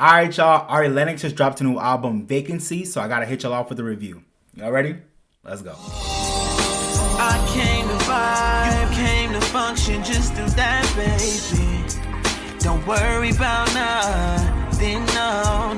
Alright, y'all. Ari Lennox just dropped a new album, Vacancy, so I gotta hit y'all off with a review. Y'all ready? Let's go. I came to vibe, you came to function, just do that, baby. Don't worry about nothing, no.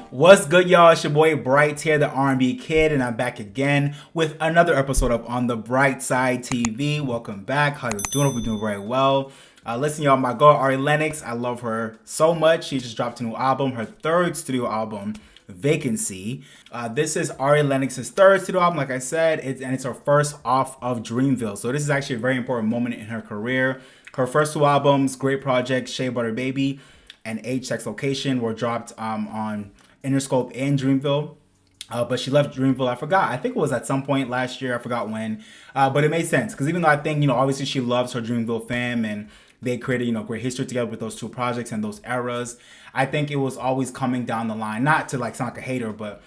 What's good, y'all? It's your boy Bright here, the R&B kid, and I'm back again with another episode of On the Bright Side TV. Welcome back. How you doing? Hope you're doing very well. Listen, y'all, my girl Ari Lennox, I love her so much. She just dropped a new album, her third studio album, Vacancy. This is Ari Lennox's third studio album, like I said, and it's her first off of Dreamville. So this is actually a very important moment in her career. Her first two albums, great projects, Shea Butter Baby and Age Sex Location, were dropped on Horoscope and Dreamville. But she left Dreamville, I forgot. I think it was at some point last year. I forgot when. But it made sense. Because even though I think, obviously she loves her Dreamville fam and they created, great history together with those two projects and those eras. I think it was always coming down the line. Not to sound like a hater, but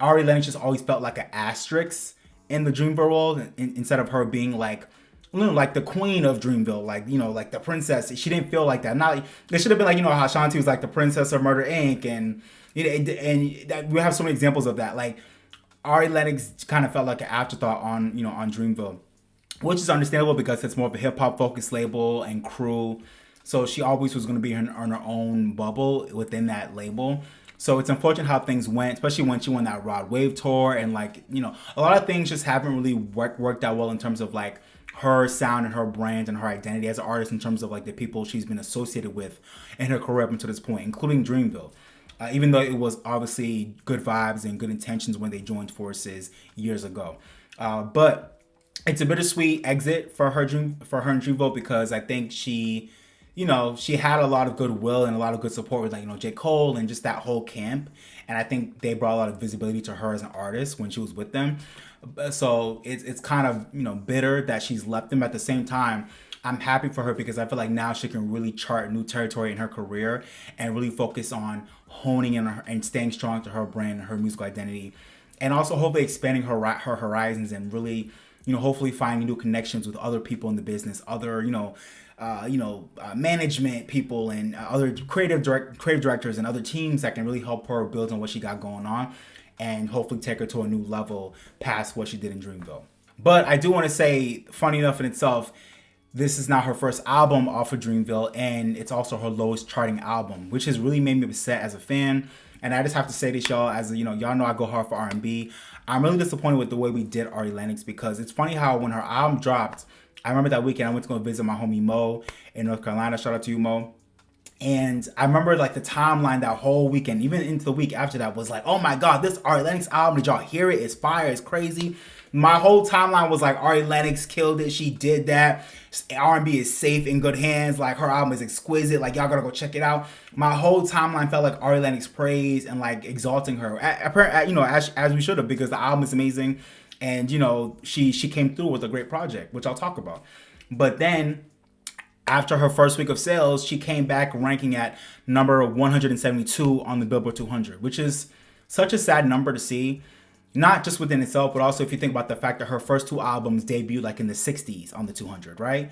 Ari Lennox just always felt like an asterisk in the Dreamville world instead of her being like the queen of Dreamville, like the princess. She didn't feel like that. Not it should have been how Shanti was like the princess of Murder Inc. and we have so many examples of that. Like Ari Lennox kind of felt like an afterthought on Dreamville, which is understandable because it's more of a hip hop focused label and crew. So she always was going to be on her own bubble within that label. So it's unfortunate how things went, especially when she won that Rod Wave tour, and a lot of things just haven't really worked out well in terms of her sound and her brand and her identity as an artist in terms of the people she's been associated with in her career up until this point, including Dreamville. Even though it was obviously good vibes and good intentions when they joined forces years ago. But it's a bittersweet exit for her in Dreamville because I think she had a lot of goodwill and a lot of good support with J. Cole and just that whole camp. And I think they brought a lot of visibility to her as an artist when she was with them. So it's kind of, bitter that she's left them. At the same time, I'm happy for her because I feel like now she can really chart new territory in her career and really focus on honing in and staying strong to her brand and her musical identity. And also hopefully expanding her horizons and really, hopefully finding new connections with other people in the business, other, management people and other creative directors and other teams that can really help her build on what she got going on and hopefully take her to a new level past what she did in Dreamville. But I do want to say, funny enough in itself, this is not her first album off of Dreamville, and it's also her lowest charting album, which has really made me upset as a fan. And I just have to say this, y'all, as y'all know I go hard for R&B. I'm really disappointed with the way we did Ari Lennox because it's funny how when her album dropped, I remember that weekend I went to go visit my homie Mo in North Carolina. Shout out to you, Mo. And I remember the timeline that whole weekend, even into the week after that, was like, oh my God, this Ari Lennox album, did y'all hear it? It's fire, it's crazy. My whole timeline was like, Ari Lennox killed it, she did that. R&B is safe in good hands, her album is exquisite, y'all gotta go check it out. My whole timeline felt like Ari Lennox praise and exalting her, as we should have, because the album is amazing. And, she came through with a great project, which I'll talk about. But then, after her first week of sales, she came back ranking at number 172 on the Billboard 200, which is such a sad number to see. Not just within itself, but also if you think about the fact that her first two albums debuted in the 60s on the 200, right?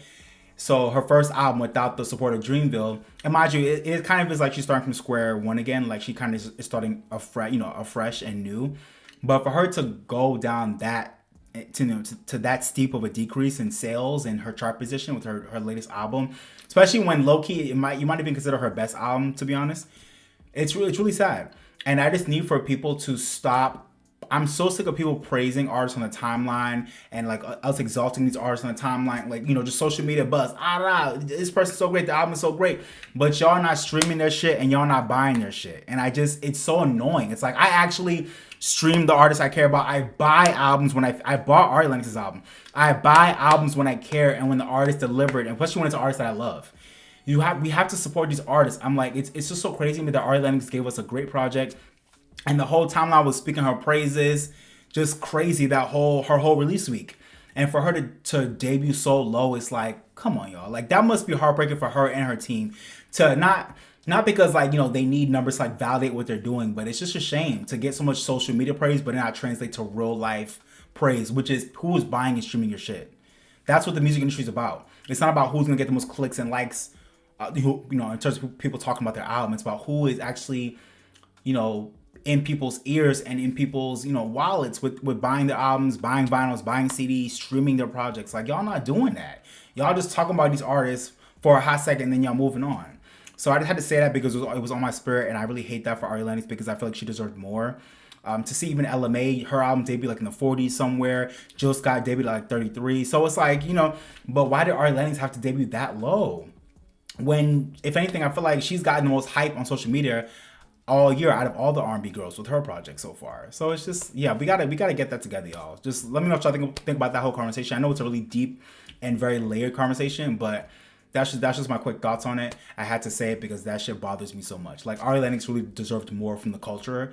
So her first album without the support of Dreamville, and mind you, it kind of is like she's starting from square one again. She kind of is starting afresh and new. But for her to go down that to that steep of a decrease in sales and her chart position with her latest album, especially when low-key you might even consider her best album, to be honest, it's really sad. And I just need for people to stop. I'm so sick of people praising artists on the timeline and us exalting these artists on the timeline, just social media buzz. This person's so great, the album is so great, but y'all not streaming their shit and y'all not buying their shit. And it's so annoying. It's I actually stream the artists I care about. I buy albums when I bought Ari Lennox's album. I buy albums when I care and when the artist delivered, and especially when it's an artist that I love. We have to support these artists. I'm it's just so crazy to me that Ari Lennox gave us a great project. And the whole timeline was speaking her praises. Just crazy, her whole release week. And for her to debut so low, it's come on, y'all. That must be heartbreaking for her and her team. To not because they need numbers to validate what they're doing, but it's just a shame to get so much social media praise, but not translate to real life praise, which is who's buying and streaming your shit. That's what the music industry is about. It's not about who's gonna get the most clicks and likes in terms of people talking about their album, it's about who is actually, in people's ears and in people's, wallets with buying their albums, buying vinyls, buying CDs, streaming their projects. Like, y'all not doing that. Y'all just talking about these artists for a hot second and then y'all moving on. So I just had to say that because it was on my spirit, and I really hate that for Ari Lennox because I feel like she deserved more. To see even LMA, her album debuted like in the 40s somewhere. Jill Scott debuted at like 33. So it's like, but why did Ari Lennox have to debut that low? When, if anything, I feel like she's gotten the most hype on social media all year out of all the R&B girls with her project so far. So it's just, we gotta get that together, y'all. Just let me know what y'all think about that whole conversation. I know it's a really deep and very layered conversation, but that's just my quick thoughts on it. I had to say it because that shit bothers me so much. Like, Ari Lennox really deserved more from the culture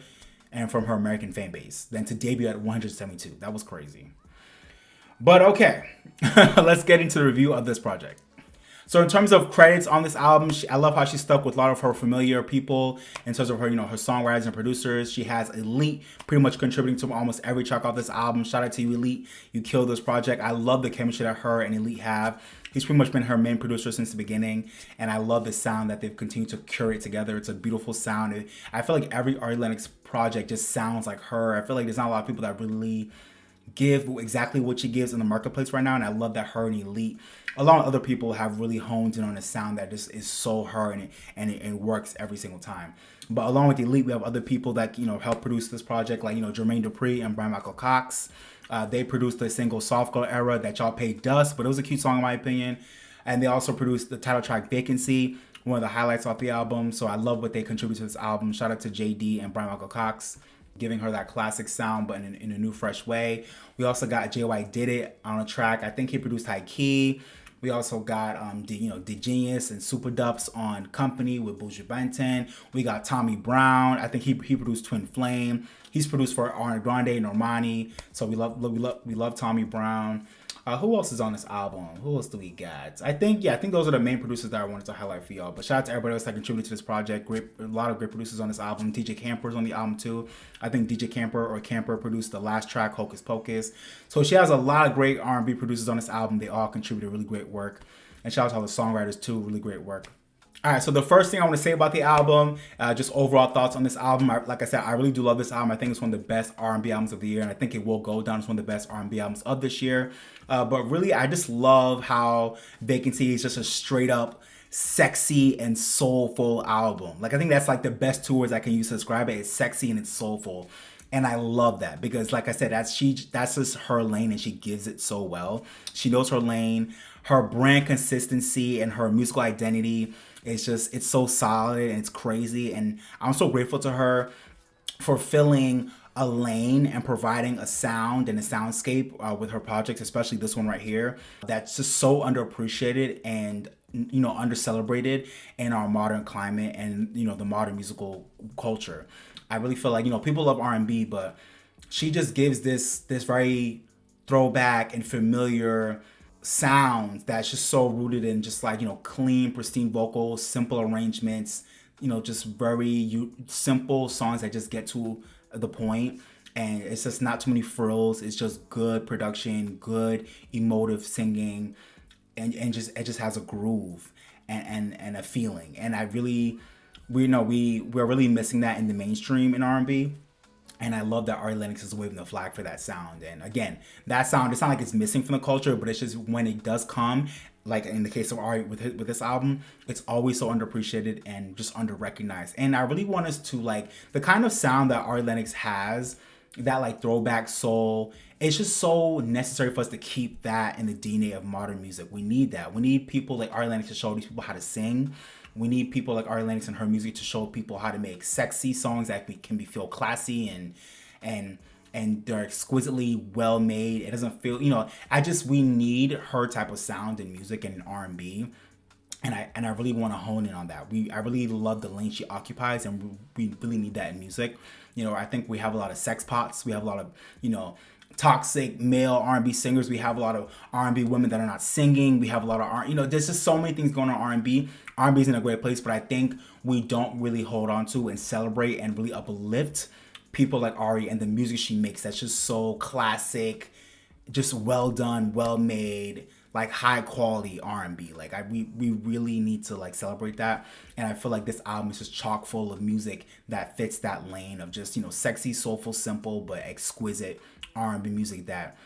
and from her American fan base than to debut at 172. That was crazy. But okay, let's get into the review of this project. So in terms of credits on this album, I love how she stuck with a lot of her familiar people in terms of her, her songwriters and producers. She has Elite pretty much contributing to almost every track off this album. Shout out to you, Elite. You killed this project. I love the chemistry that her and Elite have. He's pretty much been her main producer since the beginning, and I love the sound that they've continued to curate together. It's a beautiful sound. I feel like every Ari Lennox project just sounds like her. I feel like there's not a lot of people that really give exactly what she gives in the marketplace right now, and I love that her and Elite, along with other people, have really honed in on a sound that just is so her, and it works every single time. But along with Elite, we have other people that help produce this project, like Jermaine Dupri and Brian Michael Cox. They produced the single "Soulful" era that y'all paid dust, but it was a cute song in my opinion. And they also produced the title track "Vacancy," one of the highlights off the album. So I love what they contribute to this album. Shout out to JD and Brian Michael Cox, giving her that classic sound, but in a new, fresh way. We also got JY Did It on a track. I think he produced High Key. We also got the Genius and Super Dups on Company with Buju Banton. We got Tommy Brown. I think he produced Twin Flame. He's produced for Ariana Grande, Normani. So we love Tommy Brown. Who else is on this album? Who else do we got? I think those are the main producers that I wanted to highlight for y'all. But shout out to everybody else that contributed to this project. A lot of great producers on this album. DJ Camper's on the album too. I think DJ Camper produced the last track, Hocus Pocus. So she has a lot of great R&B producers on this album. They all contributed really great work. And shout out to all the songwriters too. Really great work. All right, so the first thing I want to say about the album, just overall thoughts on this album. Like I said, I really do love this album. I think it's one of the best R&B albums of the year, and I think it will go down as one of the best R&B albums of this year. But really, I just love how Vacancy is just a straight up sexy and soulful album. Like, I think that's like the best two words I can use to describe it. It's sexy and it's soulful. And I love that because, like I said, that's just her lane, and she gives it so well. She knows her lane, her brand consistency, and her musical identity. It's so solid and it's crazy. And I'm so grateful to her for filling a lane and providing a sound and a soundscape with her projects, especially this one right here, that's just so underappreciated and under celebrated in our modern climate and the modern musical culture. I really feel like people love R&B, but she just gives this very throwback and familiar sounds that's just so rooted in just like clean, pristine vocals, simple arrangements, just very simple songs that just get to the point, and it's just not too many frills. It's just good production, good emotive singing, and it just has a groove and a feeling. And we're really missing that in the mainstream in R&B. And I love that Ari Lennox is waving the flag for that sound. And again, that sound, it's not like it's missing from the culture, but it's just when it does come, like in the case of Ari with this album, it's always so underappreciated and just under-recognized. And I really want us to like the kind of sound that Ari Lennox has, that like throwback soul, it's just so necessary for us to keep that in the DNA of modern music. We need that. We need people like Ari Lennox to show these people how to sing. We need people like Ari Lennox and her music to show people how to make sexy songs that can feel classy and they're exquisitely well made. It doesn't feel, we need her type of sound in music and in R&B. And I really want to hone in on that. I really love the lane she occupies, and we really need that in music. I think we have a lot of sex pots. We have a lot of, toxic male R&B singers. We have a lot of R&B women that are not singing. We have a lot of there's just so many things going on R&B. R&B is in a great place, but I think we don't really hold on to and celebrate and really uplift people like Ari and the music she makes. That's just so classic, just well done, well made, like high quality R&B. Like we really need to like celebrate that. And I feel like this album is just chock full of music that fits that lane of just, you know, sexy, soulful, simple, but exquisite R&B music that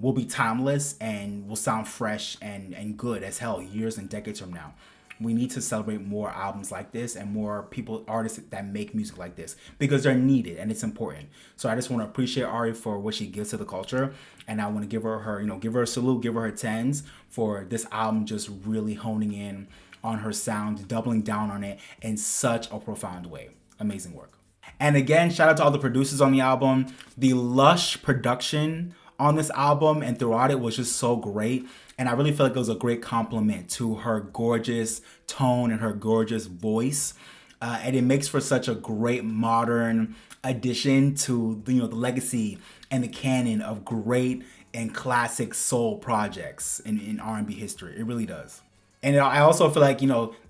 will be timeless and will sound fresh and good as hell years and decades from now. We need to celebrate more albums like this and more artists that make music like this, because they're needed and it's important. So I just want to appreciate Ari for what she gives to the culture, and I want to give her a salute, give her her tens for this album, just really honing in on her sound, doubling down on it in such a profound way. Amazing work. And again, shout out to all the producers on the album. The lush production on this album and throughout it was just so great. And I really feel like it was a great compliment to her gorgeous tone and her gorgeous voice. And it makes for such a great modern addition to the legacy and the canon of great and classic soul projects in R&B history. It really does. And I also feel like,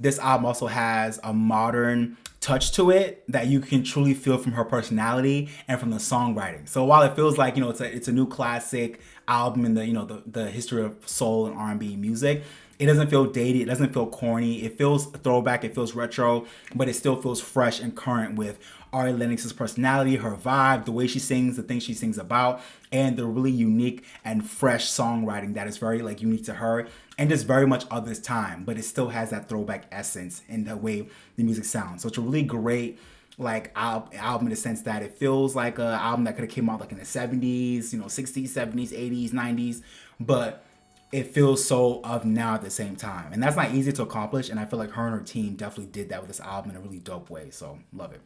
this album also has a modern touch to it that you can truly feel from her personality and from the songwriting. So while it feels like, it's a new classic album in the history of soul and R&B music, it doesn't feel dated, it doesn't feel corny, it feels throwback, it feels retro, but it still feels fresh and current with Ari Lennox's personality, her vibe, the way she sings, the things she sings about, and the really unique and fresh songwriting that is very unique to her and just very much of this time, but it still has that throwback essence in the way the music sounds. So it's a really great album in the sense that it feels like an album that could have came out in the 70s, 60s, 70s, 80s, 90s, but it feels so of now at the same time. And that's not easy to accomplish, and I feel like her and her team definitely did that with this album in a really dope way, so love it.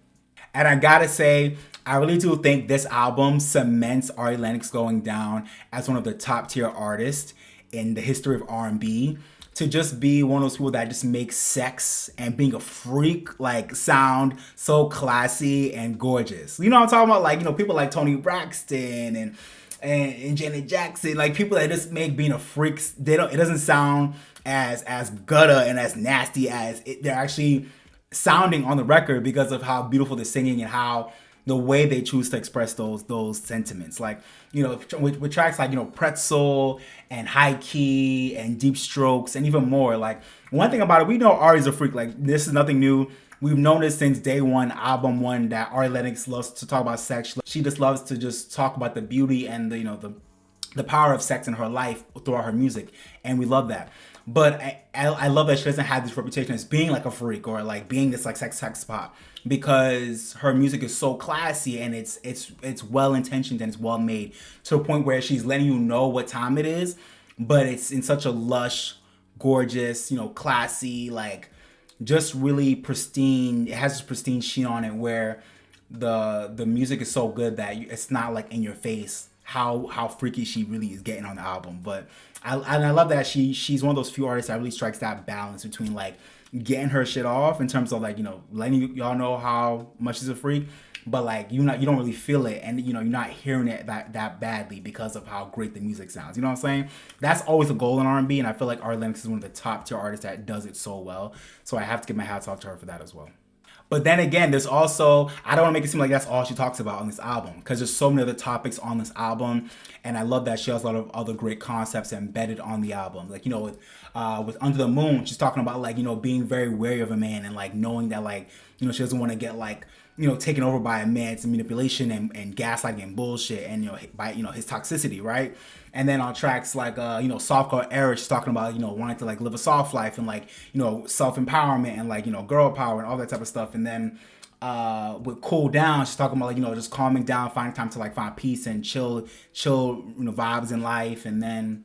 And I gotta say, I really do think this album cements Ari Lennox going down as one of the top tier artists in the history of R&B, to just be one of those people that just makes sex and being a freak sound so classy and gorgeous. You know what I'm talking about? People like Toni Braxton and Janet Jackson, people that just make being a freak, it doesn't sound as gutter and as nasty as they're actually sounding on the record, because of how beautiful they're singing and how the way they choose to express those sentiments. With tracks like Pretzel and High Key and Deep Strokes and even more. One thing about it, we know Ari's a freak. This is nothing new. We've known this since day one, album one, that Ari Lennox loves to talk about sex. She just loves to just talk about the beauty and the power of sex in her life throughout her music, and we love that. But I love that she doesn't have this reputation as being a freak or being this sex pot, because her music is so classy and it's well intentioned and it's well made, to a point where she's letting you know what time it is, but it's in such a lush, gorgeous, classy, just really pristine. It has this pristine sheen on it where the music is so good that it's not in your face how freaky she really is getting on the album. But I love that she's one of those few artists that really strikes that balance between getting her shit off in terms of letting y'all know how much she's a freak, but you don't really feel it, and you're not hearing it that badly because of how great the music sounds. You know what I'm saying? That's always a goal in R&B, and I feel like Ari Lennox is one of the top tier artists that does it so well. So I have to give my hats off to her for that as well. But then again, there's also, I don't want to make it seem like that's all she talks about on this album, because there's so many other topics on this album, and I love that she has a lot of other great concepts embedded on the album. With Under the Moon, she's talking about being very wary of a man, and knowing that she doesn't want to get taken over by a man's manipulation and gaslighting and bullshit, and by his toxicity, right? And then on tracks Softcore Era, she's talking about wanting to live a soft life and self-empowerment and girl power and all that type of stuff. And then with Cool Down, she's talking about just calming down, finding time to find peace and chill vibes in life. And then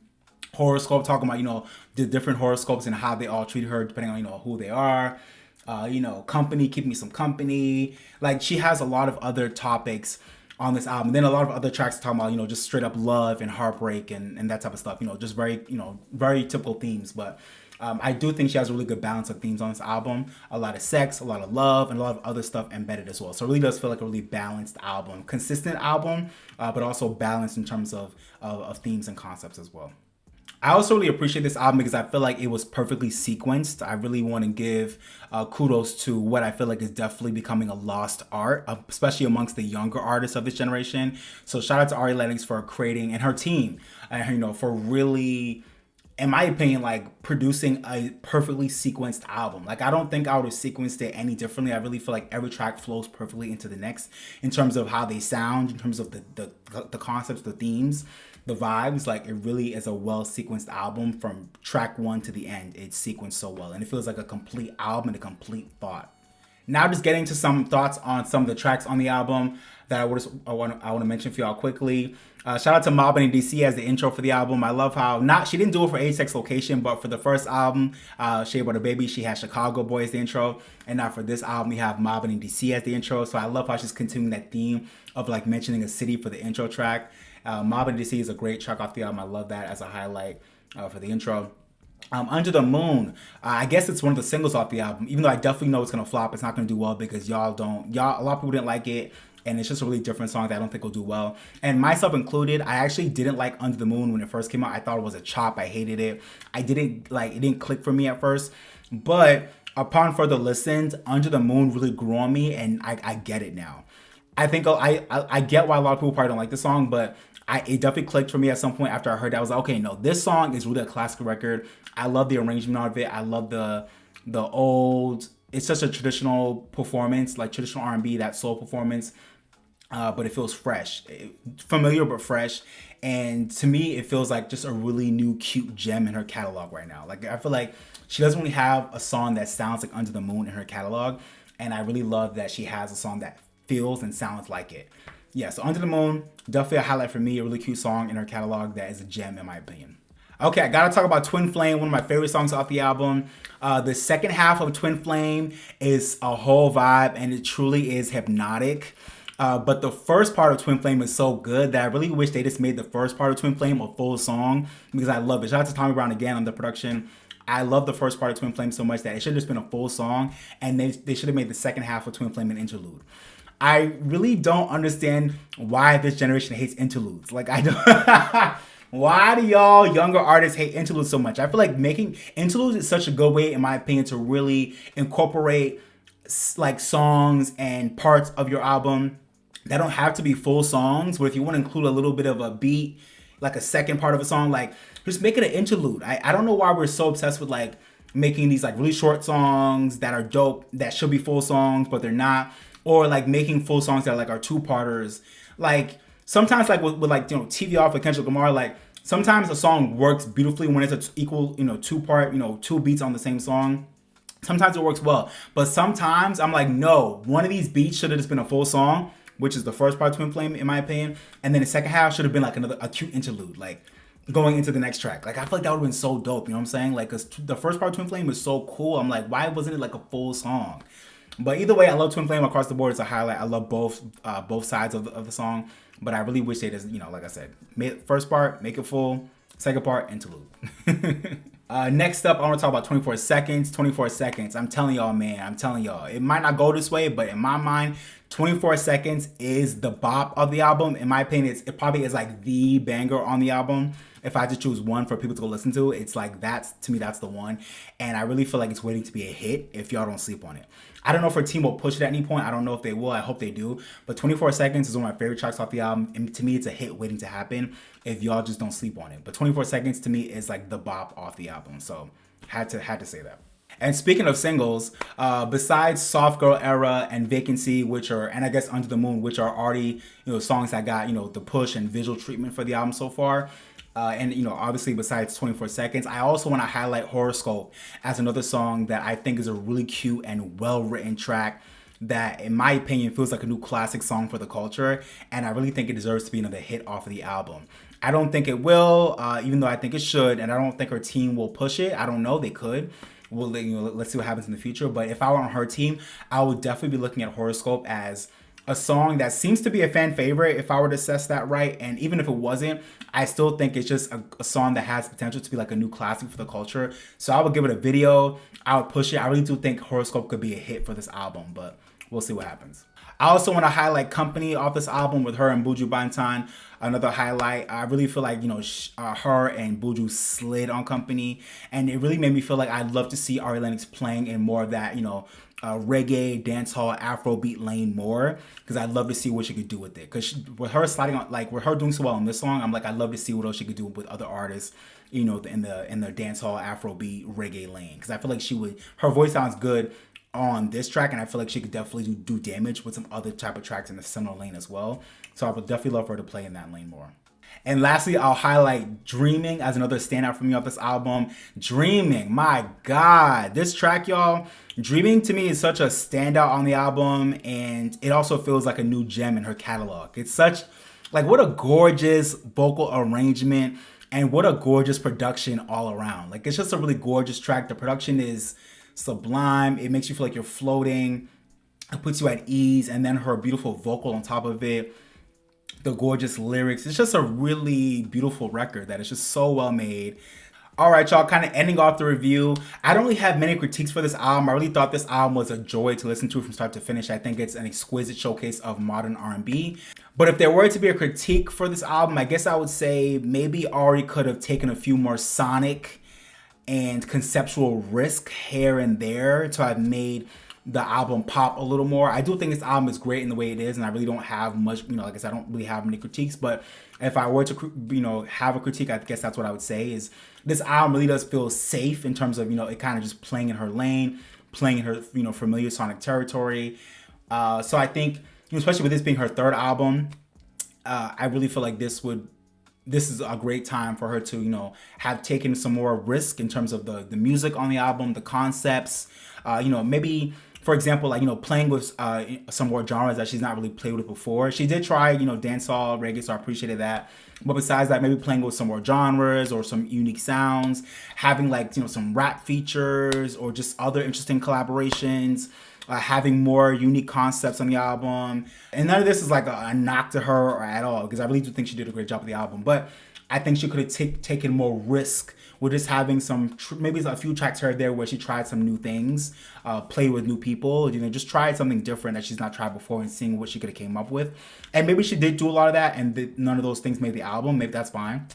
Horoscope, talking about the different horoscopes and how they all treat her depending on who they are. Company, keep me some company. She has a lot of other topics on this album. Then a lot of other tracks talking about just straight up love and heartbreak and that type of stuff. Just very very typical themes. But I do think she has a really good balance of themes on this album. A lot of sex, a lot of love, and a lot of other stuff embedded as well. So it really does feel like a really balanced album, consistent album, but also balanced in terms of themes and concepts as well. I also really appreciate this album because I feel like it was perfectly sequenced. I really want to give kudos to what I feel like is definitely becoming a lost art, especially amongst the younger artists of this generation. So shout out to Ari Lennox for creating, and her team, for really in my opinion, like producing a perfectly sequenced album. Like I don't think I would have sequenced it any differently. I really feel like every track flows perfectly into the next in terms of how they sound, in terms of the concepts, the themes, the vibes. Like it really is a well sequenced album from track one to the end. It's sequenced so well, and it feels like a complete album and a complete thought. Now, just getting to some thoughts on some of the tracks on the album that I want to mention for y'all quickly. Shout out to Mobbin in DC as the intro for the album. I love how she didn't do it for A-Sex Location, but for the first album, Shea Butter Baby, she had Chicago Boy as the intro, and now for this album, we have Mobbin in DC as the intro. So I love how she's continuing that theme of like mentioning a city for the intro track. Mobbin in DC is a great track off the album. I love that as a highlight for the intro. Under the Moon, I guess it's one of the singles off the album. Even though I definitely know it's gonna flop, it's not gonna do well because a lot of people didn't like it, and it's just a really different song that I don't think will do well. And myself included, I actually didn't like Under the Moon when it first came out. I thought it was a chop. I hated it. It didn't click for me at first, but upon further listens, Under the Moon really grew on me, and I get it now. I think I get why a lot of people probably don't like the song, but it definitely clicked for me at some point after I heard that. I was like, okay, no, this song is really a classic record. I love the arrangement of it. I love the old. It's such a traditional performance, like traditional R&B, that soul performance. But it feels fresh, familiar but fresh. And to me, it feels like just a really new, cute gem in her catalog right now. Like I feel like she doesn't really have a song that sounds like Under the Moon in her catalog, and I really love that she has a song that feels and sounds like it. Yeah, so Under the Moon, definitely a highlight for me, a really cute song in her catalog that is a gem in my opinion. Okay, I gotta talk about Twin Flame, one of my favorite songs off the album. The second half of Twin Flame is a whole vibe, and it truly is hypnotic. But the first part of Twin Flame is so good that I really wish they just made the first part of Twin Flame a full song because I love it. Shout out to Tommy Brown again on the production. I love the first part of Twin Flame so much that it should have just been a full song, and they should have made the second half of Twin Flame an interlude. I really don't understand why this generation hates interludes. Like I don't. Why do y'all younger artists hate interludes so much? I feel like making interludes is such a good way, in my opinion, to really incorporate like songs and parts of your album that don't have to be full songs. But if you want to include a little bit of a beat, like a second part of a song, like just make it an interlude. I don't know why we're so obsessed with like making these like really short songs that are dope that should be full songs but they're not, or like making full songs that like are two-parters. Like sometimes like with like, you know, TV Off with Kendrick Lamar, like sometimes a song works beautifully when it's an equal, you know, two-part, you know, two beats on the same song. Sometimes it works well, but sometimes I'm like, no, one of these beats should have just been a full song, which is the first part of Twin Flame in my opinion, and then the second half should have been like a cute interlude, like going into the next track. Like I feel like that would have been so dope, you know what I'm saying? Like, cause the first part of Twin Flame was so cool. I'm like, why wasn't it like a full song? But either way, I love Twin Flame across the board. It's a highlight. I love both sides of the song, but I really wish they just, you know, like I said, first part, make it full, second part, interlude. Next up, I want to talk about 24 Seconds. 24 Seconds. I'm telling y'all, man. It might not go this way, but in my mind, 24 Seconds is the bop of the album. In my opinion, it probably is like the banger on the album. If I had to choose one for people to go listen to, it's like that's the one. And I really feel like it's waiting to be a hit if y'all don't sleep on it. I don't know if our team will push it at any point. I don't know if they will. I hope they do. But 24 Seconds is one of my favorite tracks off the album. And to me, it's a hit waiting to happen if y'all just don't sleep on it. But 24 Seconds to me is like the bop off the album. So had to say that. And speaking of singles, besides Soft Girl Era and Vacancy, and I guess Under the Moon, which are already, you know, songs that got, you know, the push and visual treatment for the album so far. And, you know, obviously besides 24 Seconds, I also want to highlight Horoscope as another song that I think is a really cute and well-written track that, in my opinion, feels like a new classic song for the culture. And I really think it deserves to be another hit off of the album. I don't think it will, even though I think it should. And I don't think her team will push it. I don't know. They could. Well, you know, let's see what happens in the future. But if I were on her team, I would definitely be looking at Horoscope as a song that seems to be a fan favorite if I were to assess that right. And even if it wasn't, I still think it's just a song that has potential to be like a new classic for the culture. So I would give it a video. I would push it. I really do think Horoscope could be a hit for this album, but we'll see what happens. I also want to highlight Company off this album with her and Buju Banton. Another highlight. I really feel like, you know, her and Buju slid on Company, and it really made me feel like I'd love to see Ari Lennox playing in more of that, you know, reggae, dancehall, Afrobeat lane more, because I'd love to see what she could do with it. Because with her sliding on, like with her doing so well on this song, I'm like, I'd love to see what else she could do with other artists, you know, in the dancehall, Afrobeat, reggae lane. Because I feel like her voice sounds good on this track, and I feel like she could definitely do damage with some other type of tracks in a similar lane as well. So I would definitely love for her to play in that lane more. And lastly, I'll highlight Dreaming as another standout for me off this album. Dreaming, my God. This track, y'all, Dreaming to me is such a standout on the album, and it also feels like a new gem in her catalog. It's such, like, what a gorgeous vocal arrangement and what a gorgeous production all around. Like, it's just a really gorgeous track. The production is sublime. It makes you feel like you're floating. It puts you at ease, and then her beautiful vocal on top of it. The gorgeous lyrics. It's just a really beautiful record that is just so well made. All right, y'all, kind of ending off the review. I don't really have many critiques for this album. I really thought this album was a joy to listen to from start to finish. I think it's an exquisite showcase of modern R&B. But if there were to be a critique for this album, I guess I would say maybe Ari could have taken a few more sonic and conceptual risk here and there to have made the album pop a little more. I do think this album is great in the way it is, and I really don't have much, you know, like I said, I don't really have many critiques, but if I were to, you know, have a critique, I guess that's what I would say is this album really does feel safe in terms of, you know, it kind of just playing in her lane, playing in her, you know, familiar sonic territory. So I think, you know, especially with this being her third album, I really feel like this is a great time for her to, you know, have taken some more risk in terms of the music on the album, the concepts, you know, maybe, for example, like, you know, playing with some more genres that she's not really played with before. She did try, you know, dancehall, reggae, so I appreciated that. But besides that, maybe playing with some more genres or some unique sounds, having like, you know, some rap features or just other interesting collaborations, having more unique concepts on the album. And none of this is like a knock to her or at all, because I really do think she did a great job with the album. But I think she could have taken more risk with just having some, maybe a few tracks here or there where she tried some new things, played with new people, you know, just tried something different that she's not tried before and seeing what she could have came up with. And maybe she did do a lot of that and none of those things made the album. Maybe that's fine.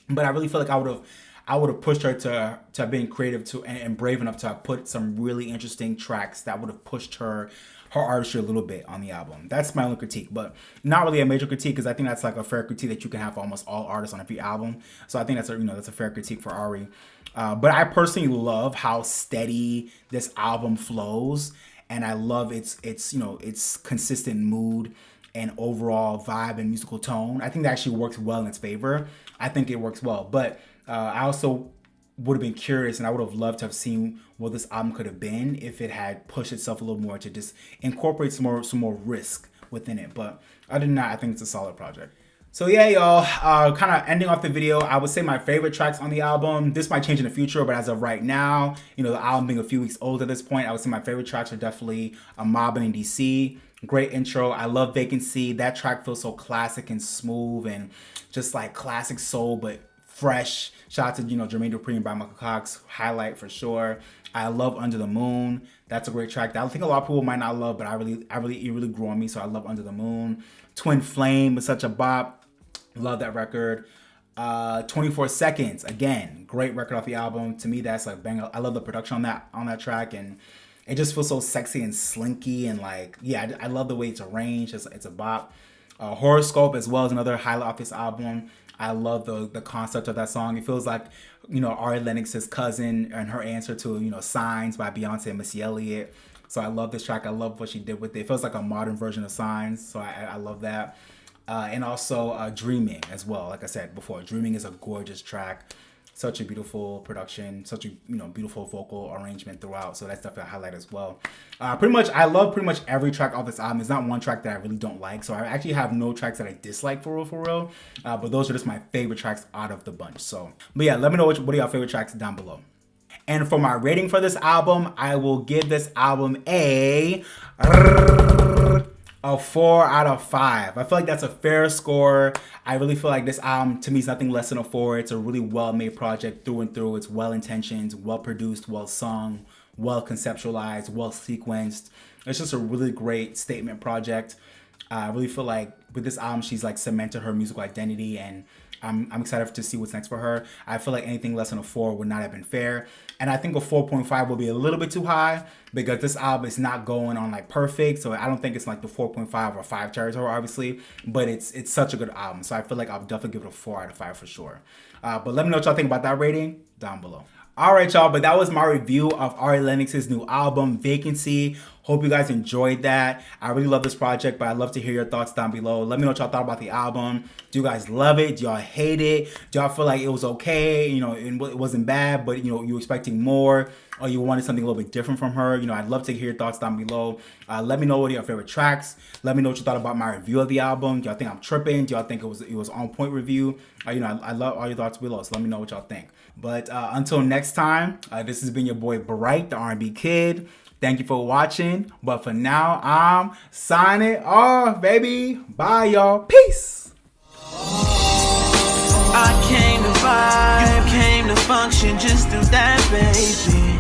But I really feel like I would have pushed her to being creative and brave enough to put some really interesting tracks that would have pushed her artistry a little bit on the album. That's my only critique, but not really a major critique, because I think that's like a fair critique that you can have for almost all artists on every album. So I think that's a fair critique for Ari. But I personally love how steady this album flows, and I love its consistent mood and overall vibe and musical tone. I think that actually works well in its favor. I think it works well, but I also would have been curious, and I would have loved to have seen what this album could have been if it had pushed itself a little more to just incorporate some more risk within it. But other than that, I think it's a solid project. So yeah, y'all, kind of ending off the video, I would say my favorite tracks on the album. This might change in the future, but as of right now, you know, the album being a few weeks old at this point, I would say my favorite tracks are definitely Mobbin in DC. Great intro. I love Vacancy. That track feels so classic and smooth and just like classic soul, but fresh. Shout out to, you know, Jermaine Dupri and by Michael Cox. Highlight for sure. I love Under the Moon. That's a great track that I think a lot of people might not love, but it really grew on me. So I love Under the Moon. Twin Flame is such a bop. Love that record. 24 Seconds, again, great record off the album. To me, that's like bang. I love the production on that track, and it just feels so sexy and slinky, and like, yeah, I love the way it's arranged. It's a bop. Horoscope as well is another highlight off this album. I love the concept of that song. It feels like, you know, Ari Lennox's cousin and her answer to, you know, Signs by Beyonce and Missy Elliott. So I love this track. I love what she did with it. It feels like a modern version of Signs. So I love that. And also Dreaming as well. Like I said before, Dreaming is a gorgeous track. Such a beautiful production, such a, you know, beautiful vocal arrangement throughout. So that's definitely a highlight as well. I love pretty much every track off this album. There's not one track that I really don't like. So I actually have no tracks that I dislike for real. But those are just my favorite tracks out of the bunch. So, but yeah, let me know what are your favorite tracks down below. And for my rating for this album, I will give this album a 4 out of 5. I feel like that's a fair score. I really feel like this album, to me, is nothing less than a 4. It's a really well-made project through and through. It's well-intentioned, well-produced, well-sung, well-conceptualized, well-sequenced. It's just a really great statement project. I really feel like with this album, she's like cemented her musical identity, and I'm excited to see what's next for her. I feel like anything less than a 4 would not have been fair. And I think a 4.5 will be a little bit too high because this album is not going on like perfect. So I don't think it's like the 4.5 or 5 territory, obviously, but it's such a good album. So I feel like I'll definitely give it a 4 out of 5 for sure. But let me know what y'all think about that rating down below. All right, y'all, but that was my review of Ari Lennox's new album, Vacancy. Hope you guys enjoyed that. I really love this project, but I'd love to hear your thoughts down below. Let me know what y'all thought about the album. Do you guys love it? Do y'all hate it? Do y'all feel like it was okay? You know, it wasn't bad, but, you know, you were expecting more, or you wanted something a little bit different from her? You know, I'd love to hear your thoughts down below. Let me know what are your favorite tracks. Let me know what you thought about my review of the album. Do y'all think I'm tripping? Do y'all think it was on point review? You know, I love all your thoughts below, so let me know what y'all think. But until next time, this has been your boy Bright, the R&B Kid. Thank you for watching. But for now, I'm signing off, baby. Bye, y'all. Peace. I came to vibe, you came to function, just do that, baby.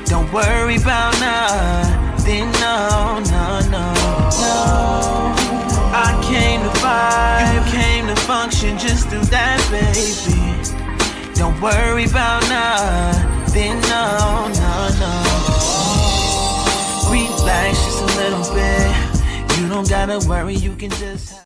Don't worry about nothing, no. I came to vibe, you came to function, just do that, baby. Don't worry about nothing, no. Relax just a little bit. You don't gotta worry, you can just